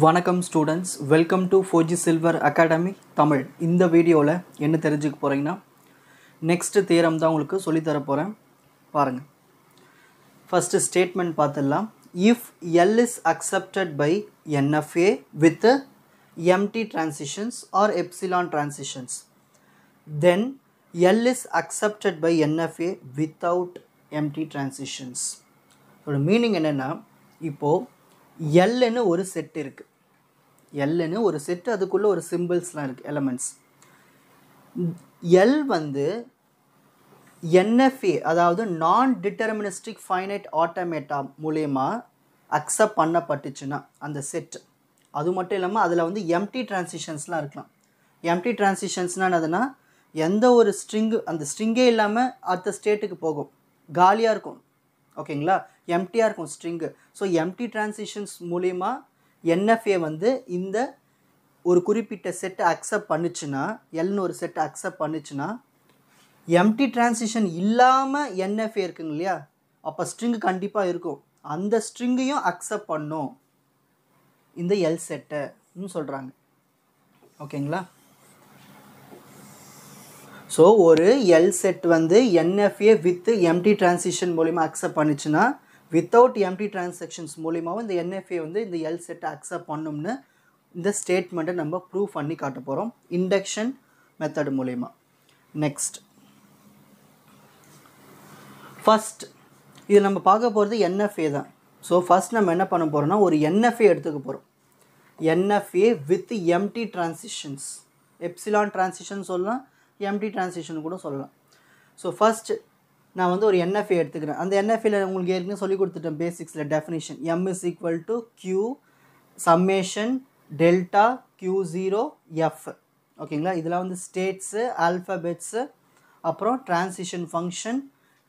வணக்கம் students, welcome to 4G Silver Academy Tamil. இந்த வீடியோவில் என்ன தெரிஞ்சுக்க போகிறீங்கன்னா, நெக்ஸ்ட் தியரம் தான் உங்களுக்கு சொல்லித்தர போகிறேன். பாருங்கள். ஃபஸ்ட்டு ஸ்டேட்மெண்ட் பார்த்துடலாம். If L is accepted by NFA with empty transitions or epsilon transitions, then L is accepted by NFA without empty transitions. இதோட மீனிங் என்னென்னா, இப்போது எல்லுன்னு ஒரு செட் இருக்குது. எல்லுன்னு ஒரு செட்டு, அதுக்குள்ளே ஒரு சிம்பிள்ஸ்லாம் இருக்குது, எலமெண்ட்ஸ். எல் வந்து என்எஃப்ஏ, அதாவது நான் டிட்டர்மினிஸ்டிக் ஃபைனைட் ஆட்டோமேட்டா மூலயமா அக்செப்ட் பண்ணப்பட்டுச்சுன்னா அந்த செட், அது மட்டும் இல்லாமல் அதில் வந்து எம்டி டிரான்சிஷன்ஸ்லாம் இருக்கலாம். எம்டி டிரான்சிஷன்ஸ்னால் என்னதுன்னா, எந்த ஒரு ஸ்ட்ரிங்கு, அந்த ஸ்ட்ரிங்கே இல்லாமல் அடுத்த ஸ்டேட்டுக்கு போகும், காலியாக இருக்கும். ஓகேங்களா, எம்டியாக இருக்கும் ஸ்ட்ரிங்கு. ஸோ எம்டி டிரான்சிஷன்ஸ் மூலிமா என்எஃப்ஏ வந்து இந்த ஒரு குறிப்பிட்ட செட்டை அக்செப்ட் பண்ணுச்சுன்னா, எல்னு ஒரு செட்டை அக்செப்ட் பண்ணுச்சுன்னா, எம்டி டிரான்சிஷன் இல்லாமல் என்எஃப்ஏ இருக்குங்க இல்லையா, அப்போ ஸ்ட்ரிங்கு கண்டிப்பாக இருக்கும். அந்த ஸ்ட்ரிங்கையும் அக்செப்ட் பண்ணும் இந்த எல் செட்டைன்னு சொல்கிறாங்க. ஓகேங்களா, ஸோ ஒரு எல் செட் வந்து என்எஃப்ஏ வித் எம்டி டிரான்சிஷன் மூலிமா அக்செப்ட் பண்ணிச்சுன்னா, வித்தவுட் எம்டி டிரான்சாக்ஷன்ஸ் மூலிமாவும் இந்த என்எஃப்ஏ வந்து இந்த எல் செட்டை அக்செப்ட் பண்ணும்னு இந்த ஸ்டேட்மெண்ட்டை நம்ம ப்ரூவ் பண்ணி காட்ட போகிறோம் இண்டக்ஷன் மெத்தட் மூலிமா. நெக்ஸ்ட், ஃபஸ்ட் இது நம்ம பார்க்க போகிறது என்எஃப்ஏ தான். ஸோ ஃபஸ்ட் நம்ம என்ன பண்ண போகிறோம்னா, ஒரு என்எஃப்ஏ எடுத்துக்க போகிறோம். NFA with empty transitions, epsilon transition சொல்லலாம், எம்டி டிரான்சிஷன் கூட சொல்லலாம். ஸோ ஃபஸ்ட்டு நான் வந்து ஒரு என்எஃப்ஏ எடுத்துக்கிறேன். அந்த என்எஃப்ஏல உங்களுக்கு ஏற்கனவே சொல்லி கொடுத்துட்டேன் பேசிக்ஸில் definition. M is equal to Q summation delta Q0 F. ஓகேங்களா, இதெல்லாம் வந்து ஸ்டேட்ஸு, ஆல்ஃபபெட்ஸு, அப்புறம் transition function,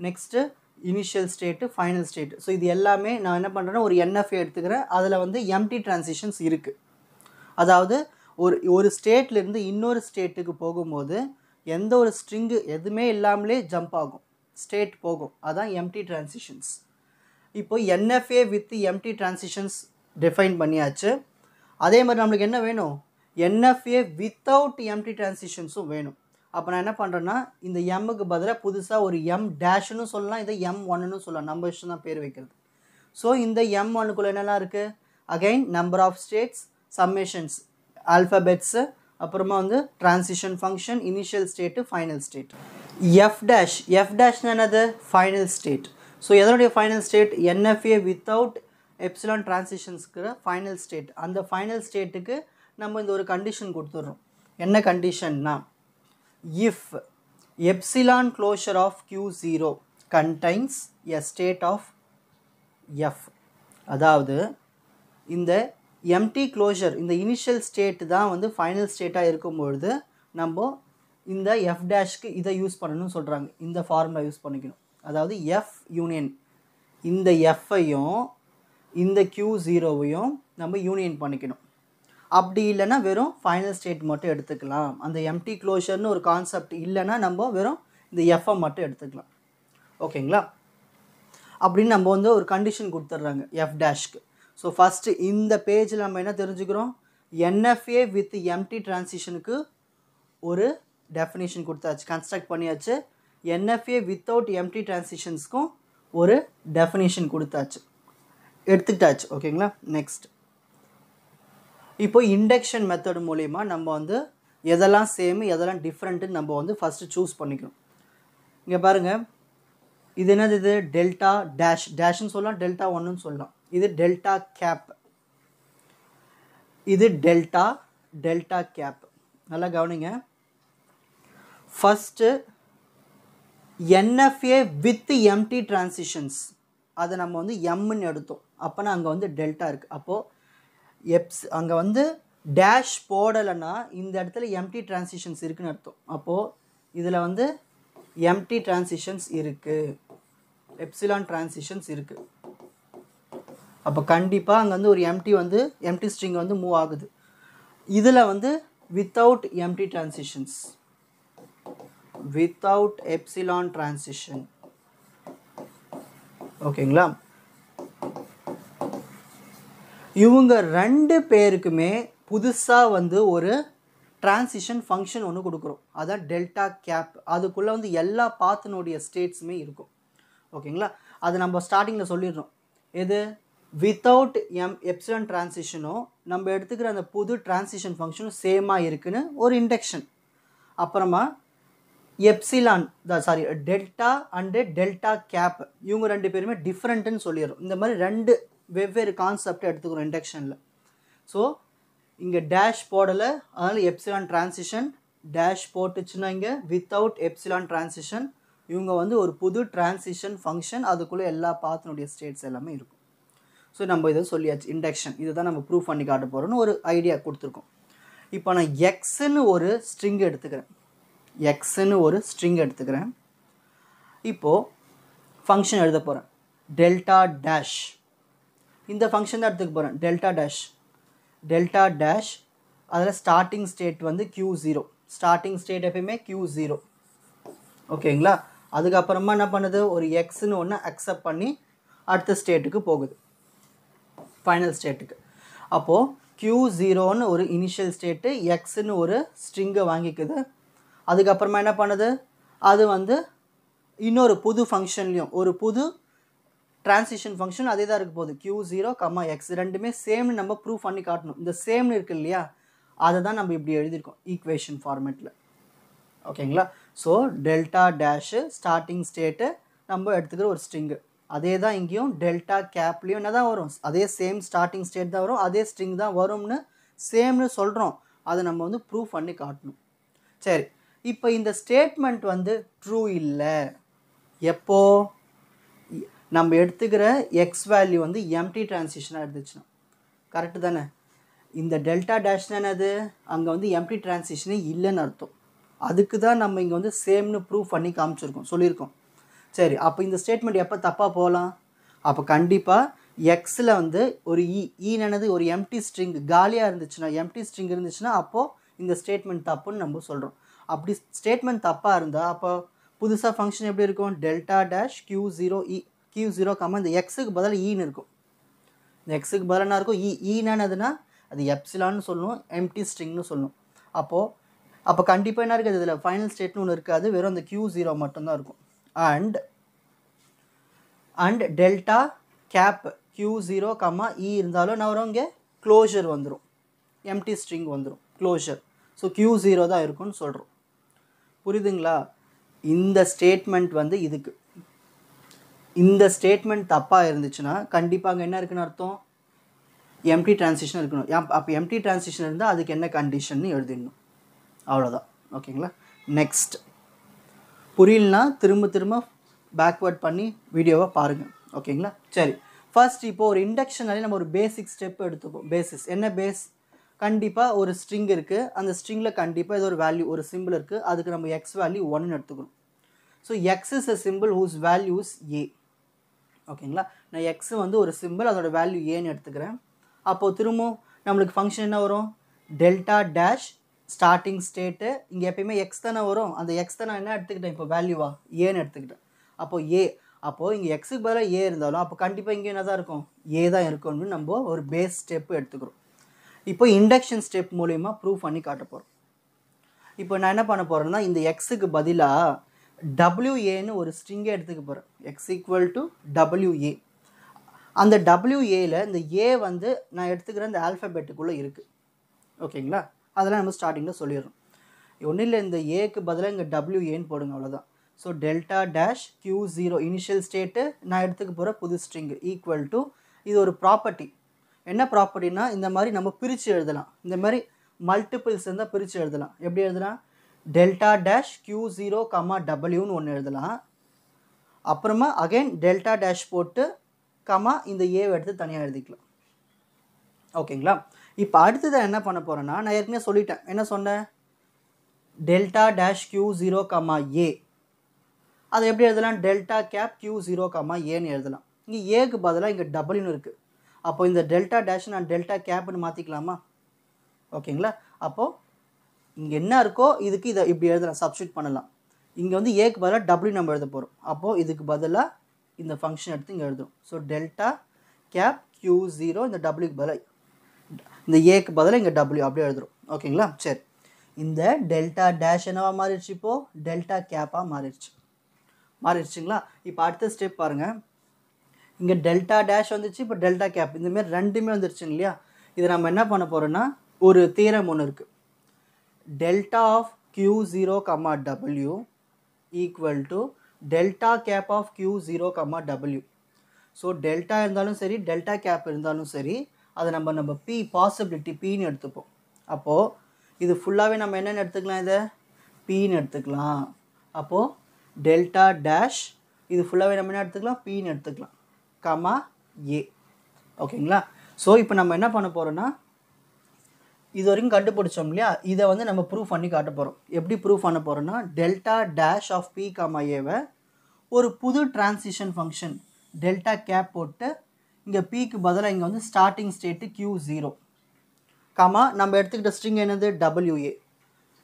next initial state, final state. So இது எல்லாமே நான் என்ன பண்ணுறேன்னா, ஒரு என்எஃப்ஏ எடுத்துக்கிறேன். அதில் வந்து எம்டி டிரான்சிஷன்ஸ் இருக்குது. அதாவது ஒரு ஸ்டேட்லேருந்து இன்னொரு ஸ்டேட்டுக்கு போகும்போது எந்த ஒரு ஸ்ட்ரிங்கு எதுவுமே இல்லாமலே ஜம்ப் ஆகும், ஸ்டேட் போகும். அதான் எம்டி டிரான்சிஷன்ஸ். இப்போ NFA with empty transitions define பண்ணியாச்சு. அதே மாதிரி நம்மளுக்கு என்ன வேணும், என்எஃப்ஏ வித்தவுட் எம்டி டிரான்சிஷன்ஸும் வேணும். அப்போ நான் என்ன பண்ணுறேன்னா, இந்த எம்முக்கு பதிலாக புதுசாக ஒரு எம் டேஷ்னு சொல்லலாம், இதை M1ன்னு சொல்லலாம். நம்ம இஷ்டம் தான் பேர் வைக்கிறது. ஸோ இந்த M1க்குள்ளே என்னெல்லாம் இருக்குது, again number of states, summations, alphabets, அப்புறமா வந்து transition function, initial state, final state. F டேஷ்னா என்னது, ஃபைனல் ஸ்டேட். ஸோ எதனுடைய final state, NFA without epsilon டிரான்சிஷன்ஸ்க்கு ஃபைனல் ஸ்டேட். அந்த ஃபைனல் ஸ்டேட்டுக்கு நம்ம இந்த ஒரு கண்டிஷன் கொடுத்துட்றோம். என்ன கண்டிஷன்னா, if epsilon closure of Q0 contains a state of F, அதாவது இந்த எம்டி க்ளோஷர், இந்த இனிஷியல் ஸ்டேட்டு தான் வந்து ஃபைனல் ஸ்டேட்டாக இருக்கும்பொழுது நம்ம இந்த எஃப் டேஷ்க்கு இதை யூஸ் பண்ணணும்னு சொல்கிறாங்க. இந்த ஃபார்முலா யூஸ் பண்ணிக்கணும். அதாவது எஃப் யூனியன், இந்த எஃப்ஐயும் இந்த Q0வையும் நம்ம யூனியன் பண்ணிக்கணும். அப்படி இல்லைன்னா வெறும் ஃபைனல் ஸ்டேட் மட்டும் எடுத்துக்கலாம். அந்த எம்டி க்ளோஷர்னு ஒரு கான்செப்ட் இல்லைன்னா நம்ம வெறும் இந்த எஃப்ஐ மட்டும் எடுத்துக்கலாம். ஓகேங்களா, அப்படின்னு நம்ம வந்து ஒரு கண்டிஷன் கொடுத்துட்றாங்க எஃப் டேஷ்க்கு. ஸோ ஃபஸ்ட்டு இந்த பேஜில் நம்ம என்ன தெரிஞ்சுக்கிறோம், என்எஃப்ஏ வித் எம்டி டிரான்சிஷனுக்கு ஒரு டெஃபினேஷன் கொடுத்தாச்சு, கன்ஸ்ட்ரக்ட் பண்ணியாச்சு. என்எஃப்ஏ வித்தவுட் எம்டி டிரான்சிஷன்ஸ்க்கும் ஒரு டெஃபினேஷன் கொடுத்தாச்சு, எடுத்துக்கிட்டாச்சு. ஓகேங்களா, நெக்ஸ்ட் இப்போ இண்டக்ஷன் மெத்தட் மூலிமா நம்ம வந்து எதெல்லாம் சேமு எதெல்லாம் டிஃப்ரெண்ட்டுன்னு நம்ம வந்து ஃபஸ்ட்டு சூஸ் பண்ணிக்கணும். இங்கே பாருங்கள், இது என்னது, இது டெல்டா டேஷ்னு சொல்லலாம், டெல்டா 1ன்னு சொல்லலாம். இது டெல்டா கேப், இது டெல்டா கேப். நல்லா கவனிங்க. First NFA with empty transitions, அதை நம்ம வந்து எம்ன்னு எடுத்தோம். அப்போனா அங்கே வந்து டெல்டா இருக்குது. அப்போது அங்கே வந்து டேஷ் போடலைன்னா இந்த இடத்துல எம்டி டிரான்சிஷன்ஸ் இருக்குதுன்னு அர்த்தம். அப்போது இதில் வந்து எம்டி டிரான்சிஷன்ஸ் இருக்குது, எப்சிலான் டிரான்சிஷன்ஸ் இருக்குது. அப்போ கண்டிப்பாக அங்கே வந்து ஒரு எம்டி ஸ்ட்ரிங் வந்து மூவ் ஆகுது. இதில் வந்து without empty transitions, without epsilon transition. ஓகேங்களா, இவங்க ரெண்டு பேருக்குமே புதுசாக வந்து ஒரு டிரான்சிஷன் ஃபங்க்ஷன் ஒன்று கொடுக்குறோம். அதான் டெல்டா கேப். அதுக்குள்ளே வந்து எல்லா பாத்தினுடைய ஸ்டேட்ஸுமே இருக்கும். ஓகேங்களா? அது நம்ம ஸ்டார்டிங்கில் சொல்லிடுறோம். எது வித்தவுட் எப்சிலான் டிரான்சிஷனும் நம்ம எடுத்துக்கிற அந்த புது டிரான்சிஷன் ஃபங்க்ஷனும் சேமாக இருக்குன்னு ஒரு இண்டக்ஷன். அப்புறமா epsilon delta and delta cap இவங்க ரெண்டு பேருமே டிஃப்ரெண்ட்டுன்னு சொல்லிடுறோம். இந்த மாதிரி ரெண்டு வெவ்வேறு கான்செப்டை எடுத்துக்கிறோம் இண்டக்ஷனில். ஸோ இங்கே டேஷ் போடலை, அதனால் எப்சிலான் டிரான்சிஷன். டேஷ் போட்டுச்சுன்னா இங்கே வித்தவுட் எப்சிலான் டிரான்சிஷன். இவங்க வந்து ஒரு புது டிரான்சிஷன் ஃபங்க்ஷன், அதுக்குள்ளே எல்லா பாத்தினுடைய ஸ்டேட்ஸ் எல்லாமே இருக்கும். ஸோ நம்ம இதை சொல்லியாச்சு இண்டக்ஷன். இதை தான் நம்ம ப்ரூவ் பண்ணி காட்ட போகிறோன்னு ஒரு ஐடியா கொடுத்துருக்கோம். இப்போ நான் எக்ஸுன்னு ஒரு ஸ்ட்ரிங் எடுத்துக்கிறேன். இப்போது ஃபங்க்ஷன் எழுத போகிறேன். டெல்டா டேஷ் இந்த ஃபங்க்ஷன் தான் எடுத்துக்க போகிறேன். டெல்டா டேஷ் அதில் ஸ்டார்டிங் ஸ்டேட் வந்து Q0. ஸ்டார்டிங் ஸ்டேட் எப்பயுமே Q0. ஓகேங்களா? அதுக்கப்புறமா என்ன பண்ணுது, ஒரு எக்ஸ்ன்னு ஒன்று அக்செப்ட் பண்ணி அடுத்த ஸ்டேட்டுக்கு போகுது, ஃபைனல் ஸ்டேட்டுக்கு. அப்போது Q0ன்னு ஒரு இனிஷியல் ஸ்டேட்டு, எக்ஸ்ன்னு ஒரு ஸ்ட்ரிங்கை வாங்கிக்குது. அதுக்கப்புறமா என்ன பண்ணுது, அது வந்து இன்னொரு புது ஃபங்க்ஷன்லேயும் ஒரு புது டிரான்சிஷன் ஃபங்க்ஷன் அதே தான் இருக்க போகுது. Q0, X ரெண்டுமே சேம்னு நம்ம ப்ரூவ் பண்ணி காட்டணும். இந்த சேம்னு இருக்குது இல்லையா, அதை தான் நம்ம இப்படி எழுதியிருக்கோம் ஈக்குவேஷன் ஃபார்மேட்டில். ஓகேங்களா? So delta dash starting state நம்ம எடுத்துக்கிற ஒரு ஸ்ட்ரிங்கு. அதே தான் இங்கேயும் டெல்டா கேப்லேயும் என்ன தான் வரும், அதே சேம் ஸ்டார்டிங் ஸ்டேட் தான் வரும், அதே ஸ்ட்ரிங் தான் வரும்னு சேம்னு சொல்கிறோம். அதை நம்ம வந்து ப்ரூவ் பண்ணி காட்டணும். சரி, இப்போ இந்த ஸ்டேட்மெண்ட் வந்து ட்ரூ இல்லை. எப்போ நம்ம எடுத்துக்கிற எக்ஸ் வேல்யூ வந்து எம்டி டிரான்சிஷனாக இருந்துச்சுன்னா. கரெக்டு தானே? இந்த டெல்டா டேஷ்னா என்னது, அங்கே வந்து எம்டி டிரான்சிஷனே இல்லைன்னு அர்த்தம். அதுக்கு தான் நம்ம இங்கே வந்து சேம்னு ப்ரூவ் பண்ணி காமிச்சிருக்கோம், சொல்லியிருக்கோம். சரி, அப்போ இந்த ஸ்டேட்மெண்ட் எப்போ தப்பாக போகலாம்? அப்போ கண்டிப்பாக எக்ஸில் வந்து ஒரு ஈனது ஒரு எம்டி ஸ்ட்ரிங் காலியாக இருந்துச்சுன்னா, எம்டி ஸ்ட்ரிங் இருந்துச்சுன்னா அப்போது இந்த ஸ்டேட்மெண்ட் தப்புன்னு நம்ம சொல்கிறோம். அப்படி ஸ்டேட்மெண்ட் தப்பாக இருந்தால் அப்போ புதுசாக ஃபங்க்ஷன் எப்படி இருக்கும், டெல்டா டேஷ் Q0 இந்த எக்ஸுக்கு பதில் ஈன்னு இருக்கும். இந்த எக்ஸுக்கு பதில் என்ன இருக்கும், ஈனதுன்னா அது எப்சிலான்னு சொல்லணும், எம்டி ஸ்ட்ரிங்னு சொல்லணும். அப்போ கண்டிப்பாக என்ன இருக்குது, இதில் ஃபைனல் ஸ்டேட்னு ஒன்று இருக்காது, வெறும் அந்த Q0 மட்டும்தான் இருக்கும். அண்ட் டெல்டா கேப் Q0, இருந்தாலும் என்ன வரும், இங்கே க்ளோஷர் வந்துடும், எம்டி ஸ்ட்ரிங் வந்துடும், க்ளோஷர். ஸோ Q0 தான் இருக்கும்னு சொல்கிறோம். புரியுதுங்களா? இந்த ஸ்டேட்மெண்ட் வந்து இதுக்கு, இந்த ஸ்டேட்மெண்ட் தப்பாக இருந்துச்சுன்னா கண்டிப்பாக அங்கே என்ன இருக்குன்னு அர்த்தம், எம்டி டிரான்சிஷன் இருக்கணும். அப்போ எம்டி டிரான்சிஷன் இருந்தால் அதுக்கு என்ன கண்டிஷன் எழுதிடணும், அவ்வளோதான். ஓகேங்களா? நெக்ஸ்ட் புரியலனா திரும்ப பேக்வேர்ட் பண்ணி வீடியோவை பாருங்கள். ஓகேங்களா? சரி, ஃபர்ஸ்ட் இப்போ ஒரு இண்டக்ஷனாலே நம்ம ஒரு பேசிக் ஸ்டெப் எடுத்துப்போம். பேசிஸ் என்ன, பேஸ் கண்டிப்பாக ஒரு ஸ்ட்ரிங் இருக்குது, அந்த ஸ்ட்ரிங்கில் கண்டிப்பாக ஏதோ ஒரு வேல்யூ, ஒரு சிம்பிள் இருக்குது, அதுக்கு நம்ம எக்ஸ் வேல்யூ 1ன்னு எடுத்துக்கணும். So X is a simple whose values A. ஓகேங்களா? நான் எக்ஸ் வந்து ஒரு சிம்பிள், அதோட வேல்யூ ஏன்னு எடுத்துக்கிறேன். அப்போது திரும்பவும் நம்மளுக்கு ஃபங்க்ஷன் என்ன வரும், டெல்டா டேஷ் ஸ்டார்டிங் ஸ்டேட்டு. இங்கே எப்பயுமே எக்ஸ் தானே வரும், அந்த எக்ஸ் தான் நான் என்ன எடுத்துக்கிட்டேன், இப்போ வேல்யூவா ஏன்னு எடுத்துக்கிட்டேன். அப்போது இங்கே எக்ஸுக்கு பதிலாக ஏ இருந்தாலும் அப்போ கண்டிப்பாக இங்கே என்ன தான் இருக்கும், ஏ தான் இருக்கும்னு நம்ம ஒரு பேஸ் ஸ்டெப்பு எடுத்துக்கிறோம். இப்போ இண்டக்ஷன் ஸ்டெப் மூலயமா ப்ரூவ் பண்ணி காட்ட போகிறோம். இப்போ நான் என்ன பண்ண போகிறேன்னா, இந்த எக்ஸுக்கு பதிலாக WAன்னு ஒரு ஸ்ட்ரிங்கை எடுத்துக்க போகிறேன். X equal to WA. அந்த WAயில் இந்த ஏ வந்து நான் எடுத்துக்கிற இந்த ஆல்ஃபபெட்டுக்குள்ளே இருக்குது. ஓகேங்களா? அதெல்லாம் நம்ம ஸ்டார்டிங்கில் சொல்லிடுறோம். ஒன்றும் இல்லை, இந்த ஏக்கு பதிலாக இங்கே WAன்னு போடுங்க, அவ்வளோதான். So delta dash Q0 initial state நான் எடுத்துக்க போகிற புது ஸ்ட்ரிங்கு ஈக்குவல் டு, இது ஒரு ப்ராப்பர்ட்டி. என்ன ப்ராப்பர்ட்டினா, இந்த மாதிரி நம்ம பிரித்து எழுதலாம். இந்த மாதிரி மல்டிபிள்ஸ் இருந்தால் பிரித்து எழுதலாம். எப்படி எழுதலாம், டெல்டா டேஷ் Q0, Wன்னு ஒன்று எழுதலாம். அப்புறமா அகைன் டெல்டா டேஷ் போட்டு இந்த ஏவை எடுத்து தனியாக எழுதிக்கலாம். ஓகேங்களா? இப்போ அடுத்ததான் என்ன பண்ண போகிறேன்னா, நான் ஏற்கனவே சொல்லிட்டேன், என்ன சொன்னேன், டெல்டா டேஷ் Q0, A. அதை எப்படி எழுதலாம், டெல்டா கேப் Q0, Aன்னு எழுதலாம். இங்கே ஏக்கு பதிலாக இங்கே Wன்னு இருக்குது. அப்போ இந்த டெல்டா டேஷ் நான் டெல்டா கேப்னு மாற்றிக்கலாமா? ஓகேங்களா? அப்போது இங்கே என்ன இருக்கோ இதுக்கு இதை இப்படி எழுதலாம், சப்ஸ்டியூட் பண்ணலாம். இங்கே வந்து ஏக்கு பதிலாக W நம்ம எழுத போகிறோம். அப்போது இதுக்கு பதிலாக இந்த ஃபங்க்ஷன் எடுத்து இங்கே எழுதும். ஸோ டெல்டா கேப் Q0 இந்த டபிள்யூக்கு பதிலாக இந்த ஏக்கு பதிலாக இங்கே டபிள்யூ அப்படியே எழுதுறோம். ஓகேங்களா? சரி, இந்த டெல்டா டேஷ் என்னவா மாறிடுச்சு? இப்போது டெல்டா கேப்பாக மாறிடுச்சுங்களா? இப்போ அடுத்த ஸ்டெப் பாருங்கள். இங்கே டெல்டா டேஷ் வந்துச்சு, இப்போ டெல்டா கேப், இந்தமாரி ரெண்டுமே வந்துருச்சுங்க இல்லையா? இதை நம்ம என்ன பண்ண போகிறோன்னா, ஒரு தியரம் ஒன்று இருக்குது. Delta of Q0, W equal to delta cap of Q0, W. So delta இருந்தாலும் சரி, டெல்டா கேப் இருந்தாலும் சரி, அதை நம்ம பி பாசிபிலிட்டி பின்னு எடுத்துப்போம். அப்போது இது ஃபுல்லாகவே நம்ம என்னென்னு எடுத்துக்கலாம்? இதை பின்னு எடுத்துக்கலாம். அப்போது டெல்டா டேஷ் இது ஃபுல்லாகவே நம்ம என்ன எடுத்துக்கலாம்? பின்னு எடுத்துக்கலாம், கமா ஏ. ஓகேங்களா? ஸோ இப்போ நம்ம என்ன பண்ண போகிறோன்னா, இது வரைக்கும் கண்டுபிடிச்சோம் இல்லையா? இதை வந்து நம்ம ப்ரூவ் பண்ணி காட்ட போகிறோம். எப்படி ப்ரூவ் பண்ண போகிறோன்னா, delta dash of P comma ஏவை ஒரு புது டிரான்சிஷன் ஃபங்க்ஷன் டெல்டா கேப் போட்டு இங்கே பிக்கு பதிலாக இங்கே வந்து ஸ்டார்டிங் ஸ்டேட்டு Q0 கமா நம்ம எடுத்துக்கிட்ட ஸ்ட்ரிங் என்னது? WA.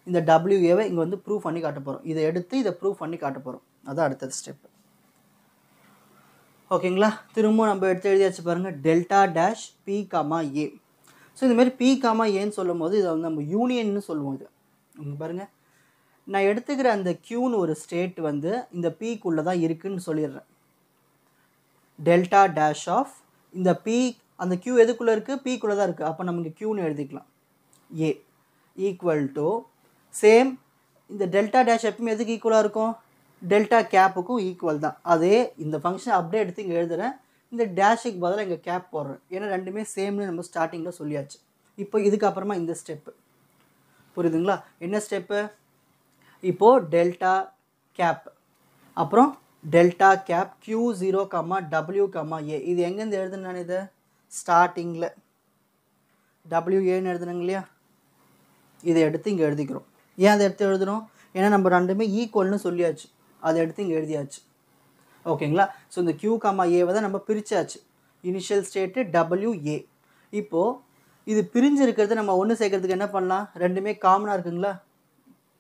இந்த WAவை இங்கே வந்து ப்ரூவ் பண்ணி காட்ட போகிறோம். இதை எடுத்து இதை ப்ரூவ் பண்ணி காட்ட போகிறோம். அதான் அடுத்தது ஸ்டெப்பு. ஓகேங்களா? திரும்பவும் நம்ம எடுத்து எழுதியாச்சு பாருங்கள். டெல்டா டேஷ் பி கமா ஏ. ஸோ இதுமாரி பி கமா ஏன்னு சொல்லும் போது இதை வந்து நம்ம யூனியன்னு சொல்லுவோம். இது இங்கே பாருங்கள், நான் எடுத்துக்கிற அந்த Qன்னு ஒரு ஸ்டேட் வந்து இந்த பிக்குள்ளே தான் இருக்குதுன்னு சொல்லிடுறேன். டெல்டா டேஷ் ஆஃப் இந்த பி, அந்த Q எதுக்குள்ளே இருக்குது? பிக்குள்ளே தான் இருக்குது. அப்போ நம்ம இங்கே Qன்னு எழுதிக்கலாம். ஏ ஈக்குவல் டு சேம், இந்த டெல்டா டேஷ் எப்பவுமே எதுக்கு ஈக்குவலாக இருக்கும்? டெல்டா கேப்புக்கும் ஈக்குவல் தான். அதே இந்த ஃபங்க்ஷன் அப்படியே எடுத்து இங்கே எழுதுகிறேன். இந்த டேஷுக்கு பதிலாக இங்கே கேப் போடுறேன். ஏன்னா ரெண்டுமே சேம்னு நம்ம ஸ்டார்டிங்கில் சொல்லியாச்சு. இப்போ இதுக்கப்புறமா இந்த ஸ்டெப்பு புரியுதுங்களா? என்ன ஸ்டெப்பு? இப்போது டெல்டா கேப், அப்புறம் delta cap Q0, W, A. இது எங்கேருந்து எழுதுனேன் நான்? இதை ஸ்டார்டிங்கில் WAன்னு எழுதுனங்க இல்லையா? இதை எடுத்து இங்கே எழுதிக்கிறோம். ஏன் அதை எடுத்து எழுதுகிறோம்? ஏன்னா நம்ம ரெண்டுமே ஈக்குவல்னு சொல்லியாச்சு. அதை எடுத்து இங்கே எழுதியாச்சு. ஓகேங்களா? ஸோ இந்த Q, Aவை தான் நம்ம பிரித்தாச்சு. Initial state WA. இப்போது இது பிரிஞ்சு இருக்கிறது நம்ம ஒன்று சேர்க்கறதுக்கு என்ன பண்ணலாம்? ரெண்டுமே காமனாக இருக்குங்களா?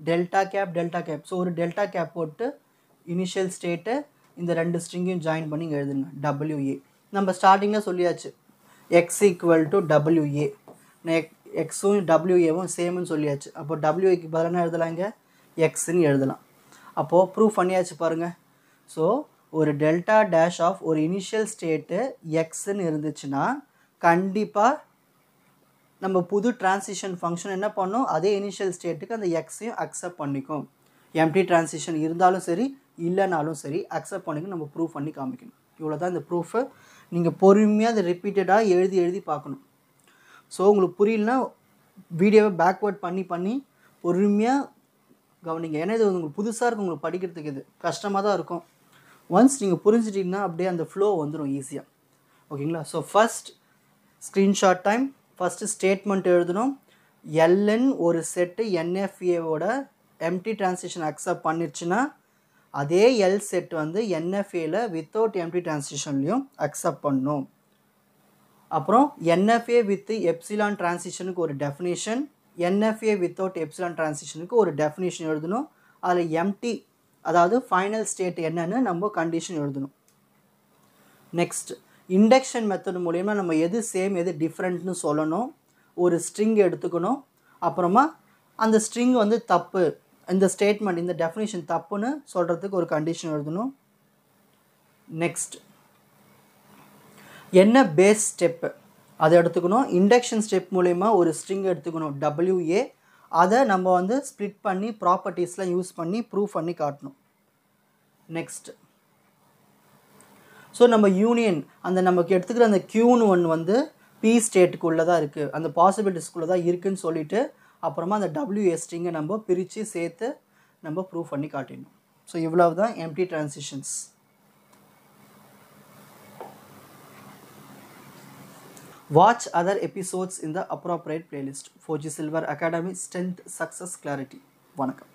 Delta cap. ஸோ ஒரு டெல்டா கேப் போட்டு இனிஷியல் ஸ்டேட்டு இந்த ரெண்டு ஸ்ட்ரிங்கையும் ஜாயின் பண்ணி இங்கே எழுதுங்க, WA. நம்ம ஸ்டார்டிங்கில் சொல்லியாச்சு X ஈக்குவல் டு WA. எக்ஸும் WAவும் சேம்னு சொல்லியாச்சு. அப்போது WAக்கு பதிலாக என்ன எழுதலாம்? இங்கே எக்ஸ்ன்னு எழுதலாம். அப்போது ப்ரூவ் பண்ணியாச்சு பாருங்கள். ஸோ ஒரு டெல்டா டேஷ் ஆஃப் ஒரு இனிஷியல் ஸ்டேட்டு எக்ஸ்ன்னு இருந்துச்சுன்னா கண்டிப்பாக நம்ம புது டிரான்சிஷன் ஃபங்க்ஷன் என்ன பண்ணோம்? அதே இனிஷியல் ஸ்டேட்டுக்கு அந்த எக்ஸையும் அக்செப்ட் பண்ணிக்கும். எம்டி டிரான்சிஷன் இருந்தாலும் சரி இல்லைனாலும் சரி அக்செப்ட் பண்ணிக்கணும். நம்ம ப்ரூவ் பண்ணி காமிக்கணும். இவ்வளோ தான் இந்த ப்ரூஃபை. நீங்கள் பொறுமையாக அதை ரிப்பீட்டடாக எழுதி பார்க்கணும். ஸோ உங்களுக்கு புரியலனா வீடியோவை பேக்வேர்ட் பண்ணி பொறுமையாக கவனிங்க. ஏன்னா இது உங்களுக்கு புதுசாக இருக்கும், உங்களுக்கு படிக்கிறதுக்கு இது கஷ்டமாக தான் இருக்கும். ஒன்ஸ் நீங்கள் புரிஞ்சிட்டிங்கன்னா அப்படியே அந்த ஃப்ளோ வந்துடும் ஈஸியாக. ஓகேங்களா? So first screenshot time. First statement எழுதணும். எல்என் ஒரு செட்டு என்எஃப்ஏவோட எம்டி டிரான்சிஷன் அக்செப்ட் பண்ணிருச்சுன்னா அதே எல் செட் வந்து என்எஃப்ஏல வித்தவுட் எம்டி டிரான்சிஷன்லையும் அக்செப்ட் பண்ணணும். அப்புறம் என்எஃப்ஏ வித் எப்சிலான் டிரான்சிஷனுக்கு ஒரு டெஃபினேஷன், என்எஃப்ஏ வித்தவுட் எப்சிலான் டிரான்சிஷனுக்கு ஒரு டெஃபினேஷன் எழுதணும். அதில் எம்டி அதாவது ஃபைனல் ஸ்டேட் என்னன்னு நம்ம கண்டிஷன் எழுதணும். நெக்ஸ்ட் இண்டக்ஷன் மெத்தட் மூலயமா நம்ம எது சேம் எது டிஃப்ரெண்ட்னு சொல்லணும். ஒரு ஸ்ட்ரிங் எடுத்துக்கணும். அப்புறமா அந்த ஸ்ட்ரிங் வந்து தப்பு, இந்த ஸ்டேட்மெண்ட் இந்த டெஃபினேஷன் தப்புன்னு சொல்கிறதுக்கு ஒரு கண்டிஷன் எழுதணும். நெக்ஸ்ட் என்ன பேஸ் ஸ்டெப்பு அதை எடுத்துக்கணும். இண்டக்ஷன் ஸ்டெப் மூலயமா ஒரு ஸ்ட்ரிங் எடுத்துக்கணும் WA. அதை நம்ம வந்து ஸ்ப்ளிட் பண்ணி ப்ராப்பர்ட்டிஸ்லாம் யூஸ் பண்ணி ப்ரூவ் பண்ணி காட்டணும். நெக்ஸ்ட் ஸோ நம்ம யூனியன் அந்த நமக்கு எடுத்துக்கிற அந்த Qன்னு ஒன்று வந்து P ஸ்டேட்டுக்குள்ளே தான் இருக்குது, அந்த பாசிபிலிட்டிஸ்குள்ளே தான் இருக்குதுன்னு சொல்லிவிட்டு அப்புறமா அந்த WA ஸ்ட்ரிங்கை நம்ம பிரித்து சேர்த்து நம்ம ப்ரூவ் பண்ணி காட்டிடணும். ஸோ இவ்வளவு தான் empty transitions. Watch other episodes in the appropriate playlist. 4G Silver Academy Strength, Success, Clarity. வணக்கம்.